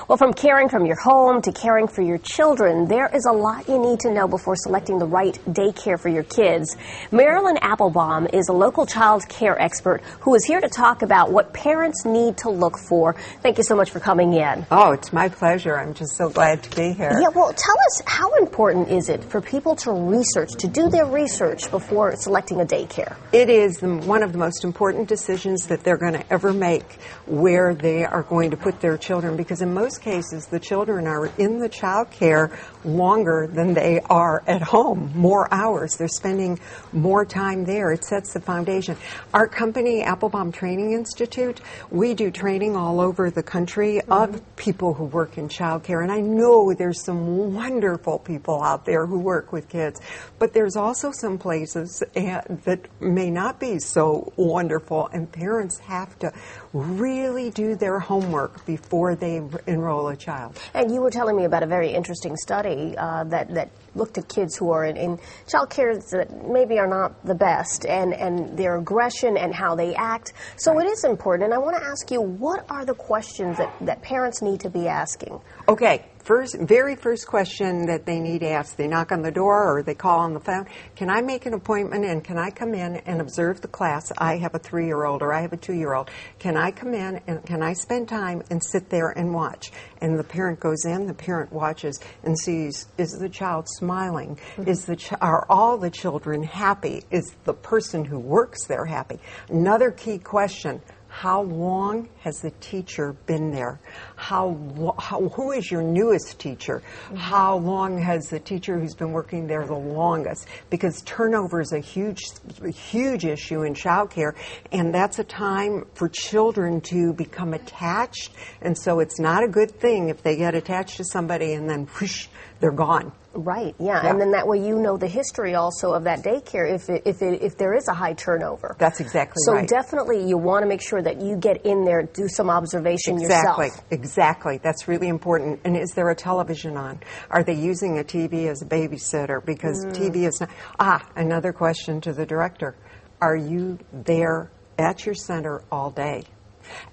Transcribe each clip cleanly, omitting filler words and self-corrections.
Well, from caring from your home to caring for your children, there is a lot you need to know before selecting the right daycare for your kids. Marilyn Appelbaum is a local child care expert who is here to talk about what parents need to look for. Thank you so much for coming in. Oh, it's my pleasure. I'm just so glad to be here. Yeah, well, tell us, how important is it for people to do their research before selecting a daycare? It is one of the most important decisions that they're going to ever make, where they are going to put their children, because in most cases the children are in the child care longer than they are at home, more hours. They're spending more time there. It sets the foundation. Our company, Appelbaum Training Institute, we do training all over the country of people who work in child care, and I know there's some wonderful people out there who work with kids, but there's also some places that may not be so wonderful, and parents have to really do their homework before they enroll a child. And you were telling me about a very interesting study that looked at kids who are in child care that maybe are not the best, and their aggression and how they act. So It is important, and I want to ask you, what are the questions that parents need to be asking? Okay. Very first question that they need to ask, they knock on the door or they call on the phone, can I make an appointment and can I come in and observe the class? I have a 3-year-old or I have a 2-year-old. Can I come in and can I spend time and sit there and watch? And the parent goes in, the parent watches and sees, is the child smiling? Are all the children happy? Is the person who works there happy? Another key question, how long has the teacher been there? Who is your newest teacher? How long has the teacher who's been working there the longest? Because turnover is a huge issue in child care, and that's a time for children to become attached, and so it's not a good thing if they get attached to somebody and then whoosh, they're gone. Right, yeah, and then that way you know the history also of that daycare if there is a high turnover. That's exactly right. So definitely you want to make sure that you get in there, do some observation yourself. Exactly. That's really important. And is there a television on? Are they using a TV as a babysitter? Because TV is not... another question to the director. Are you there at your center all day?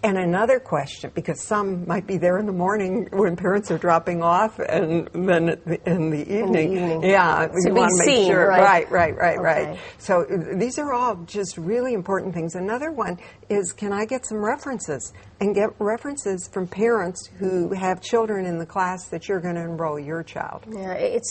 And another question, because some might be there in the morning when parents are dropping off, and then in the evening. Yeah, you want to make sure. Right. Okay. So these are all just really important things. Another one is, can I get some references? And get references from parents who have children in the class that you're going to enroll your child. Yeah, it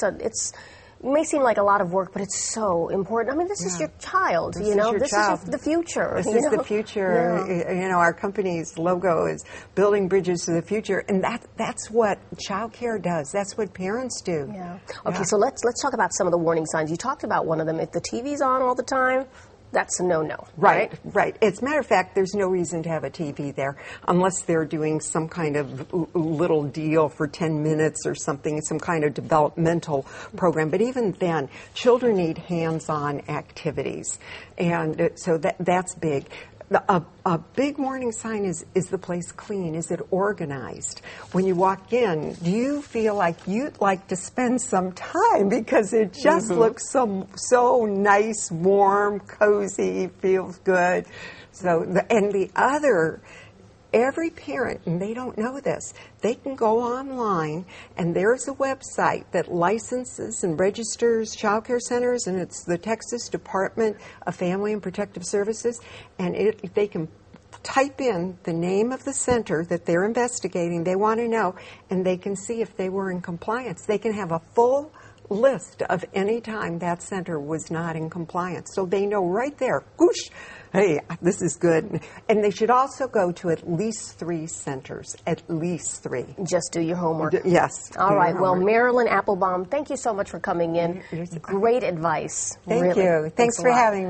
may seem like a lot of work, but it's so important. I mean, this is your child, This is the future. This is the future. Yeah. Our company's logo is building bridges to the future, and that's what child care does. That's what parents do. Yeah. Okay, so let's talk about some of the warning signs. You talked about one of them. If the TV's on all the time, that's a no-no. Right. As a matter of fact, there's no reason to have a TV there unless they're doing some kind of little deal for 10 minutes or something, some kind of developmental program. But even then, children need hands-on activities. And so that's big. A big warning sign is the place clean? Is it organized? When you walk in, do you feel like you'd like to spend some time because it just looks so nice, warm, cozy, feels good? Every parent, and they don't know this, they can go online and there's a website that licenses and registers child care centers, and it's the Texas Department of Family and Protective Services, and they can type in the name of the center that they're investigating, they want to know, and they can see if they were in compliance. They can have a full list of any time that center was not in compliance. So they know right there, whoosh, hey, this is good. And they should also go to at least 3 centers, at least 3. Just do your homework. Yes. All right. Well, Marilyn Appelbaum, thank you so much for coming in. Great advice. Thank you. Thanks for having me.